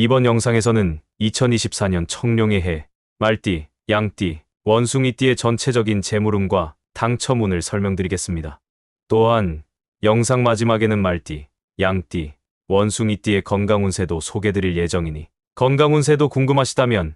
이번 영상에서는 2024년 청룡의 해, 말띠, 양띠, 원숭이띠의 전체적인 재물운과 당첨운을 설명드리겠습니다. 또한 영상 마지막에는 말띠, 양띠, 원숭이띠의 건강운세도 소개드릴 예정이니 건강운세도 궁금하시다면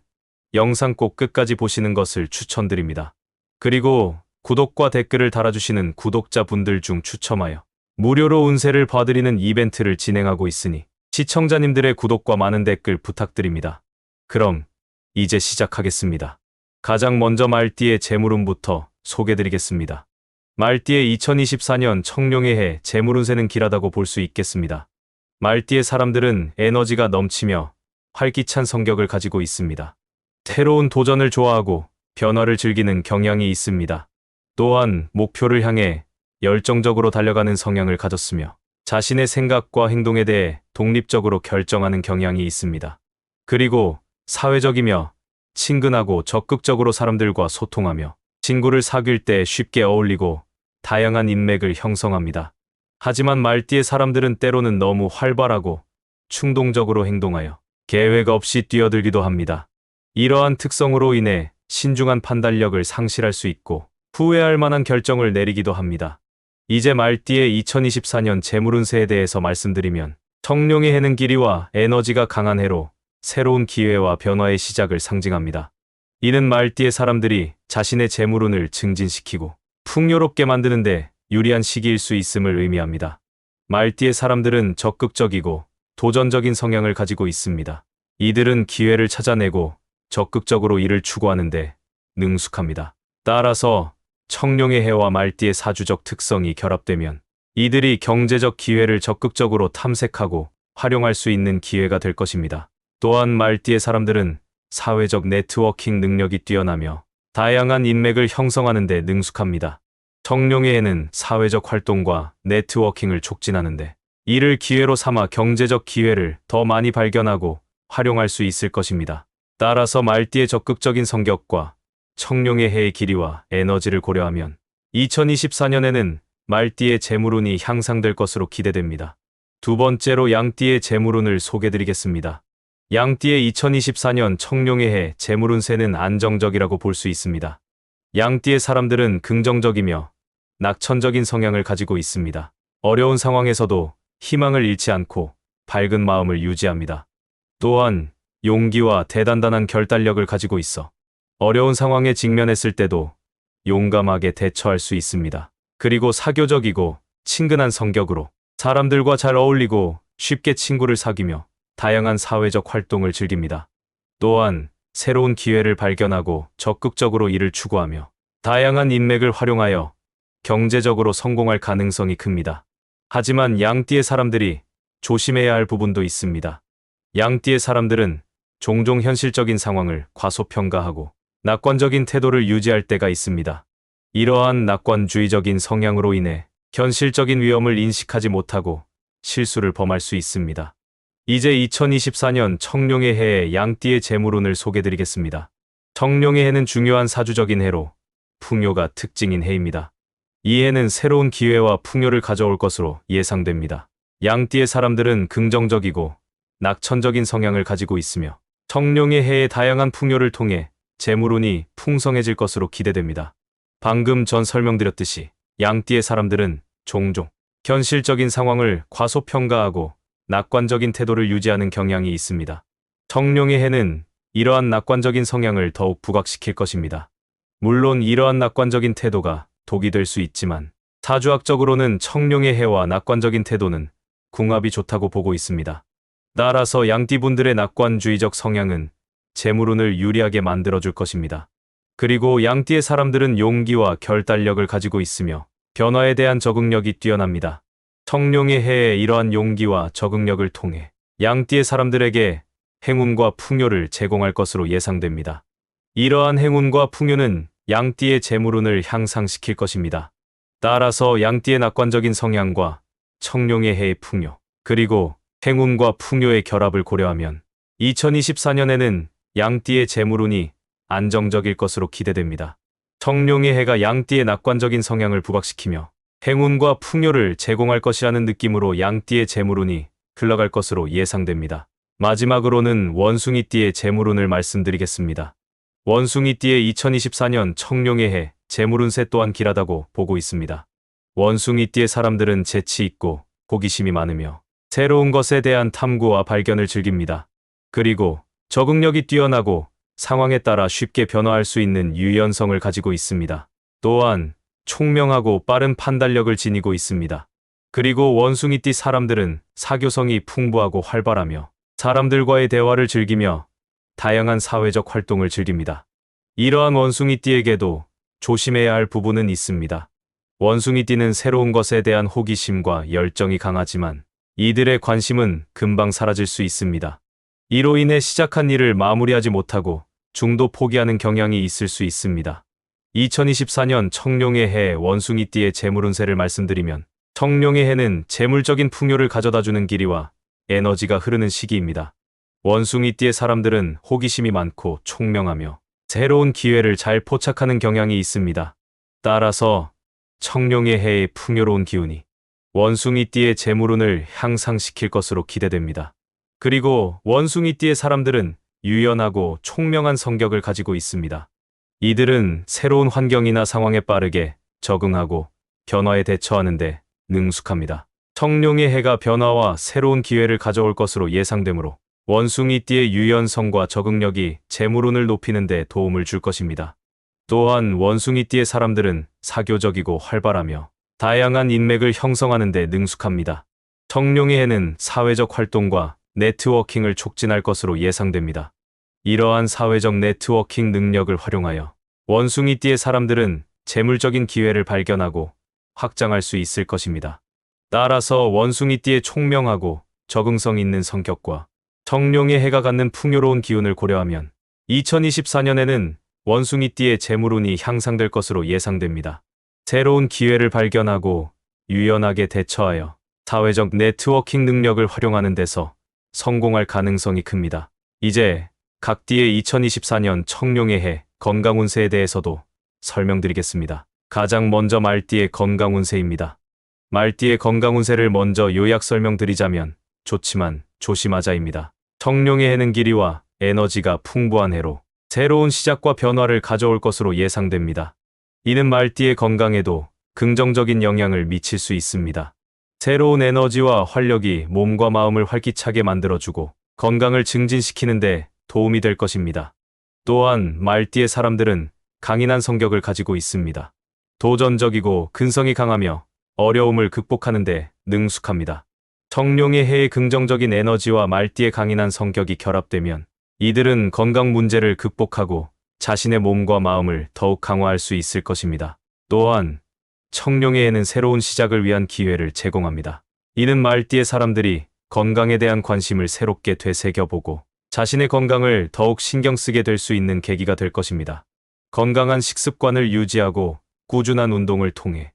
영상 꼭 끝까지 보시는 것을 추천드립니다. 그리고 구독과 댓글을 달아주시는 구독자분들 중 추첨하여 무료로 운세를 봐드리는 이벤트를 진행하고 있으니 시청자님들의 구독과 많은 댓글 부탁드립니다. 그럼 이제 시작하겠습니다. 가장 먼저 말띠의 재물운부터 소개드리겠습니다. 말띠의 2024년 청룡의 해 재물운세는 길하다고 볼 수 있겠습니다. 말띠의 사람들은 에너지가 넘치며 활기찬 성격을 가지고 있습니다. 새로운 도전을 좋아하고 변화를 즐기는 경향이 있습니다. 또한 목표를 향해 열정적으로 달려가는 성향을 가졌으며 자신의 생각과 행동에 대해 독립적으로 결정하는 경향이 있습니다. 그리고 사회적이며 친근하고 적극적으로 사람들과 소통하며 친구를 사귈 때 쉽게 어울리고 다양한 인맥을 형성합니다. 하지만 말띠의 사람들은 때로는 너무 활발하고 충동적으로 행동하여 계획 없이 뛰어들기도 합니다. 이러한 특성으로 인해 신중한 판단력을 상실할 수 있고 후회할 만한 결정을 내리기도 합니다. 이제 말띠의 2024년 재물운세에 대해서 말씀드리면 청룡의 해는 길이와 에너지가 강한 해로 새로운 기회와 변화의 시작을 상징합니다. 이는 말띠의 사람들이 자신의 재물운을 증진시키고 풍요롭게 만드는데 유리한 시기일 수 있음을 의미합니다. 말띠의 사람들은 적극적이고 도전적인 성향을 가지고 있습니다. 이들은 기회를 찾아내고 적극적으로 이를 추구하는데 능숙합니다. 따라서 청룡의 해와 말띠의 사주적 특성이 결합되면 이들이 경제적 기회를 적극적으로 탐색하고 활용할 수 있는 기회가 될 것입니다. 또한 말띠의 사람들은 사회적 네트워킹 능력이 뛰어나며 다양한 인맥을 형성하는 데 능숙합니다. 청룡의 해는 사회적 활동과 네트워킹을 촉진하는데 이를 기회로 삼아 경제적 기회를 더 많이 발견하고 활용할 수 있을 것입니다. 따라서 말띠의 적극적인 성격과 청룡의 해의 길이와 에너지를 고려하면 2024년에는 말띠의 재물운이 향상될 것으로 기대됩니다. 두 번째로 양띠의 재물운을 소개드리겠습니다. 양띠의 2024년 청룡의 해 재물운세는 안정적이라고 볼 수 있습니다. 양띠의 사람들은 긍정적이며 낙천적인 성향을 가지고 있습니다. 어려운 상황에서도 희망을 잃지 않고 밝은 마음을 유지합니다. 또한 용기와 대단한 결단력을 가지고 있어 어려운 상황에 직면했을 때도 용감하게 대처할 수 있습니다. 그리고 사교적이고 친근한 성격으로 사람들과 잘 어울리고 쉽게 친구를 사귀며 다양한 사회적 활동을 즐깁니다. 또한 새로운 기회를 발견하고 적극적으로 이를 추구하며 다양한 인맥을 활용하여 경제적으로 성공할 가능성이 큽니다. 하지만 양띠의 사람들이 조심해야 할 부분도 있습니다. 양띠의 사람들은 종종 현실적인 상황을 과소평가하고 낙관적인 태도를 유지할 때가 있습니다. 이러한 낙관주의적인 성향으로 인해 현실적인 위험을 인식하지 못하고 실수를 범할 수 있습니다. 이제 2024년 청룡의 해의 양띠의 재물운을 소개드리겠습니다. 청룡의 해는 중요한 사주적인 해로 풍요가 특징인 해입니다. 이 해는 새로운 기회와 풍요를 가져올 것으로 예상됩니다. 양띠의 사람들은 긍정적이고 낙천적인 성향을 가지고 있으며 청룡의 해의 다양한 풍요를 통해 재물운이 풍성해질 것으로 기대됩니다. 방금 전 설명드렸듯이 양띠의 사람들은 종종 현실적인 상황을 과소평가하고 낙관적인 태도를 유지하는 경향이 있습니다. 청룡의 해는 이러한 낙관적인 성향을 더욱 부각시킬 것입니다. 물론 이러한 낙관적인 태도가 독이 될 수 있지만 사주학적으로는 청룡의 해와 낙관적인 태도는 궁합이 좋다고 보고 있습니다. 따라서 양띠분들의 낙관주의적 성향은 재물운을 유리하게 만들어줄 것입니다. 그리고 양띠의 사람들은 용기와 결단력을 가지고 있으며 변화에 대한 적응력이 뛰어납니다. 청룡의 해의 이러한 용기와 적응력을 통해 양띠의 사람들에게 행운과 풍요를 제공할 것으로 예상됩니다. 이러한 행운과 풍요는 양띠의 재물운을 향상시킬 것입니다. 따라서 양띠의 낙관적인 성향과 청룡의 해의 풍요, 그리고 행운과 풍요의 결합을 고려하면 2024년에는 양띠의 재물운이 안정적일 것으로 기대됩니다. 청룡의 해가 양띠의 낙관적인 성향을 부각시키며 행운과 풍요를 제공할 것이라는 느낌으로 양띠의 재물운이 흘러갈 것으로 예상됩니다. 마지막으로는 원숭이띠의 재물운을 말씀드리겠습니다. 원숭이띠의 2024년 청룡의 해 재물운세 또한 길하다고 보고 있습니다. 원숭이띠의 사람들은 재치 있고 호기심이 많으며 새로운 것에 대한 탐구와 발견을 즐깁니다. 그리고 적응력이 뛰어나고 상황에 따라 쉽게 변화할 수 있는 유연성을 가지고 있습니다. 또한 총명하고 빠른 판단력을 지니고 있습니다. 그리고 원숭이띠 사람들은 사교성이 풍부하고 활발하며 사람들과의 대화를 즐기며 다양한 사회적 활동을 즐깁니다. 이러한 원숭이띠에게도 조심해야 할 부분은 있습니다. 원숭이띠는 새로운 것에 대한 호기심과 열정이 강하지만 이들의 관심은 금방 사라질 수 있습니다. 이로 인해 시작한 일을 마무리하지 못하고 중도 포기하는 경향이 있을 수 있습니다. 2024년 청룡의 해 원숭이띠의 재물운세를 말씀드리면 청룡의 해는 재물적인 풍요를 가져다주는 길이와 에너지가 흐르는 시기입니다. 원숭이띠의 사람들은 호기심이 많고 총명하며 새로운 기회를 잘 포착하는 경향이 있습니다. 따라서 청룡의 해의 풍요로운 기운이 원숭이띠의 재물운을 향상시킬 것으로 기대됩니다. 그리고 원숭이띠의 사람들은 유연하고 총명한 성격을 가지고 있습니다. 이들은 새로운 환경이나 상황에 빠르게 적응하고 변화에 대처하는 데 능숙합니다. 청룡의 해가 변화와 새로운 기회를 가져올 것으로 예상되므로 원숭이띠의 유연성과 적응력이 재물운을 높이는 데 도움을 줄 것입니다. 또한 원숭이띠의 사람들은 사교적이고 활발하며 다양한 인맥을 형성하는 데 능숙합니다. 청룡의 해는 사회적 활동과 네트워킹을 촉진할 것으로 예상됩니다. 이러한 사회적 네트워킹 능력을 활용하여 원숭이띠의 사람들은 재물적인 기회를 발견하고 확장할 수 있을 것입니다. 따라서 원숭이띠의 총명하고 적응성 있는 성격과 청룡의 해가 갖는 풍요로운 기운을 고려하면 2024년에는 원숭이띠의 재물운이 향상될 것으로 예상됩니다. 새로운 기회를 발견하고 유연하게 대처하여 사회적 네트워킹 능력을 활용하는 데서 성공할 가능성이 큽니다. 이제 각 띠의 2024년 청룡의 해 건강운세에 대해서도 설명드리겠습니다. 가장 먼저 말띠의 건강운세입니다. 말띠의 건강운세를 먼저 요약 설명드리자면 좋지만 조심하자입니다. 청룡의 해는 길이와 에너지가 풍부한 해로 새로운 시작과 변화를 가져올 것으로 예상됩니다. 이는 말띠의 건강에도 긍정적인 영향을 미칠 수 있습니다. 새로운 에너지와 활력이 몸과 마음을 활기차게 만들어주고 건강을 증진시키는 데 도움이 될 것입니다. 또한 말띠의 사람들은 강인한 성격을 가지고 있습니다. 도전적이고 근성이 강하며 어려움을 극복하는 데 능숙합니다. 청룡의 해의 긍정적인 에너지와 말띠의 강인한 성격이 결합되면 이들은 건강 문제를 극복하고 자신의 몸과 마음을 더욱 강화할 수 있을 것입니다. 또한 청룡의 해는 새로운 시작을 위한 기회를 제공합니다. 이는 말띠의 사람들이 건강에 대한 관심을 새롭게 되새겨보고 자신의 건강을 더욱 신경 쓰게 될 수 있는 계기가 될 것입니다. 건강한 식습관을 유지하고 꾸준한 운동을 통해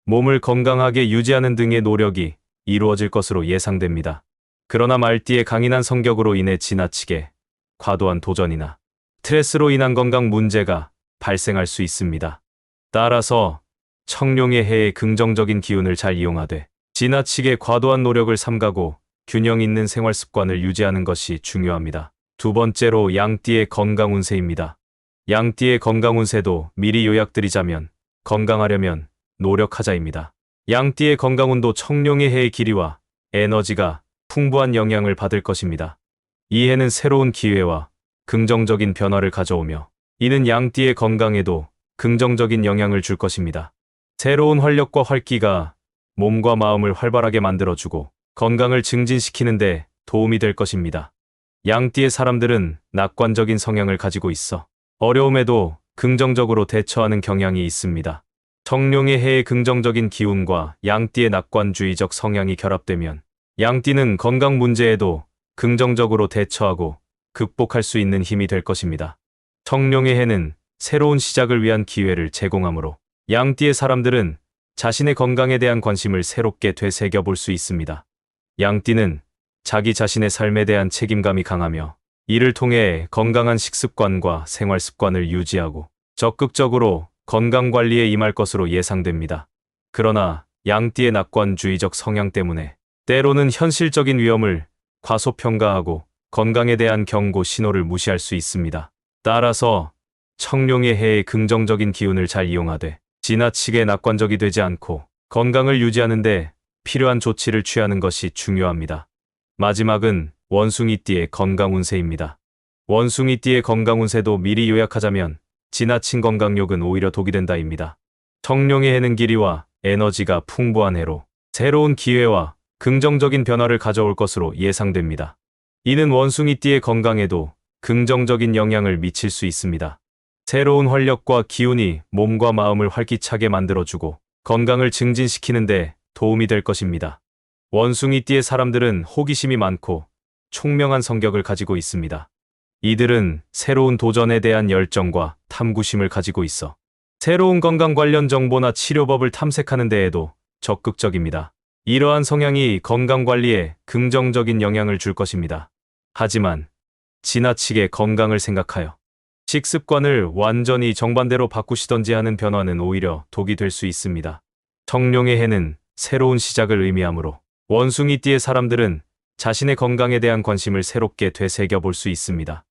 몸을 건강하게 유지하는 등의 노력이 이루어질 것으로 예상됩니다. 그러나 말띠의 강인한 성격으로 인해 지나치게 과도한 도전이나 스트레스로 인한 건강 문제가 발생할 수 있습니다. 따라서 청룡의 해의 긍정적인 기운을 잘 이용하되 지나치게 과도한 노력을 삼가고 균형 있는 생활 습관을 유지하는 것이 중요합니다. 두 번째로 양띠의 건강 운세입니다. 양띠의 건강 운세도 미리 요약드리자면 건강하려면 노력하자입니다. 양띠의 건강운도 청룡의 해의 길이와 에너지가 풍부한 영향을 받을 것입니다. 이 해는 새로운 기회와 긍정적인 변화를 가져오며 이는 양띠의 건강에도 긍정적인 영향을 줄 것입니다. 새로운 활력과 활기가 몸과 마음을 활발하게 만들어주고 건강을 증진시키는 데 도움이 될 것입니다. 양띠의 사람들은 낙관적인 성향을 가지고 있어 어려움에도 긍정적으로 대처하는 경향이 있습니다. 청룡의 해의 긍정적인 기운과 양띠의 낙관주의적 성향이 결합되면 양띠는 건강 문제에도 긍정적으로 대처하고 극복할 수 있는 힘이 될 것입니다. 청룡의 해는 새로운 시작을 위한 기회를 제공하므로 양띠의 사람들은 자신의 건강에 대한 관심을 새롭게 되새겨 볼 수 있습니다. 양띠는 자기 자신의 삶에 대한 책임감이 강하며 이를 통해 건강한 식습관과 생활 습관을 유지하고 적극적으로 건강관리에 임할 것으로 예상됩니다. 그러나 양띠의 낙관주의적 성향 때문에 때로는 현실적인 위험을 과소평가하고 건강에 대한 경고 신호를 무시할 수 있습니다. 따라서 청룡의 해의 긍정적인 기운을 잘 이용하되 지나치게 낙관적이 되지 않고 건강을 유지하는 데 필요한 조치를 취하는 것이 중요합니다. 마지막은 원숭이띠의 건강 운세입니다. 원숭이띠의 건강 운세도 미리 요약하자면 지나친 건강욕은 오히려 독이 된다입니다. 청룡의 해는 길이와 에너지가 풍부한 해로 새로운 기회와 긍정적인 변화를 가져올 것으로 예상됩니다. 이는 원숭이띠의 건강에도 긍정적인 영향을 미칠 수 있습니다. 새로운 활력과 기운이 몸과 마음을 활기차게 만들어주고 건강을 증진시키는 데 도움이 될 것입니다. 원숭이띠의 사람들은 호기심이 많고 총명한 성격을 가지고 있습니다. 이들은 새로운 도전에 대한 열정과 탐구심을 가지고 있어 새로운 건강 관련 정보나 치료법을 탐색하는 데에도 적극적입니다. 이러한 성향이 건강 관리에 긍정적인 영향을 줄 것입니다. 하지만 지나치게 건강을 생각하여 식습관을 완전히 정반대로 바꾸시던지 하는 변화는 오히려 독이 될 수 있습니다. 청룡의 해는 새로운 시작을 의미하므로 원숭이띠의 사람들은 자신의 건강에 대한 관심을 새롭게 되새겨 볼 수 있습니다.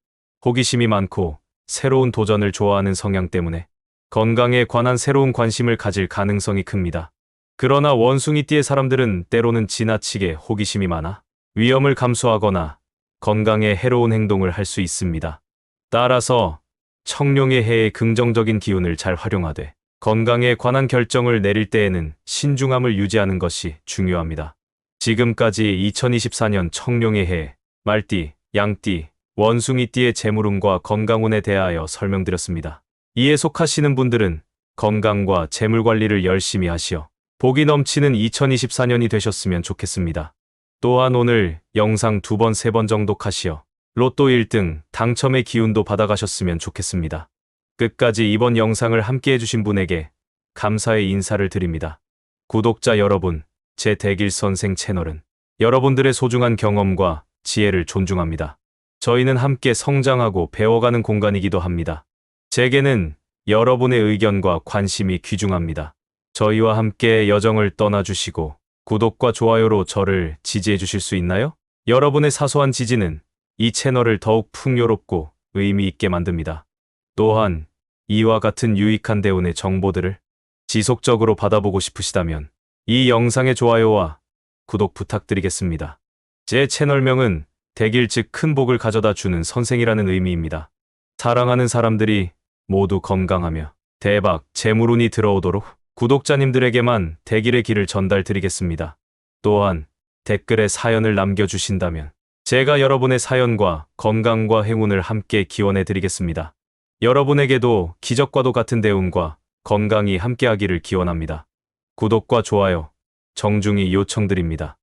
호기심이 많고 새로운 도전을 좋아하는 성향 때문에 건강에 관한 새로운 관심을 가질 가능성이 큽니다. 그러나 원숭이띠의 사람들은 때로는 지나치게 호기심이 많아 위험을 감수하거나 건강에 해로운 행동을 할 수 있습니다. 따라서 청룡의 해의 긍정적인 기운을 잘 활용하되 건강에 관한 결정을 내릴 때에는 신중함을 유지하는 것이 중요합니다. 지금까지 2024년 청룡의 해, 말띠, 양띠, 원숭이띠의 재물운과 건강운에 대하여 설명드렸습니다. 이에 속하시는 분들은 건강과 재물 관리를 열심히 하시어 복이 넘치는 2024년이 되셨으면 좋겠습니다. 또한 오늘 영상 2번, 3번 정독하시어 로또 1등 당첨의 기운도 받아가셨으면 좋겠습니다. 끝까지 이번 영상을 함께 해주신 분에게 감사의 인사를 드립니다. 구독자 여러분, 제 대길선생 채널은 여러분들의 소중한 경험과 지혜를 존중합니다. 저희는 함께 성장하고 배워가는 공간이기도 합니다. 제게는 여러분의 의견과 관심이 귀중합니다. 저희와 함께 여정을 떠나주시고 구독과 좋아요로 저를 지지해 주실 수 있나요? 여러분의 사소한 지지는 이 채널을 더욱 풍요롭고 의미 있게 만듭니다. 또한 이와 같은 유익한 대운의 정보들을 지속적으로 받아보고 싶으시다면 이 영상의 좋아요와 구독 부탁드리겠습니다. 제 채널명은 대길 즉 큰 복을 가져다 주는 선생이라는 의미입니다. 사랑하는 사람들이 모두 건강하며 대박 재물운이 들어오도록 구독자님들에게만 대길의 길을 전달드리겠습니다. 또한 댓글에 사연을 남겨주신다면 제가 여러분의 사연과 건강과 행운을 함께 기원해 드리겠습니다. 여러분에게도 기적과도 같은 대운과 건강이 함께하기를 기원합니다. 구독과 좋아요 정중히 요청드립니다.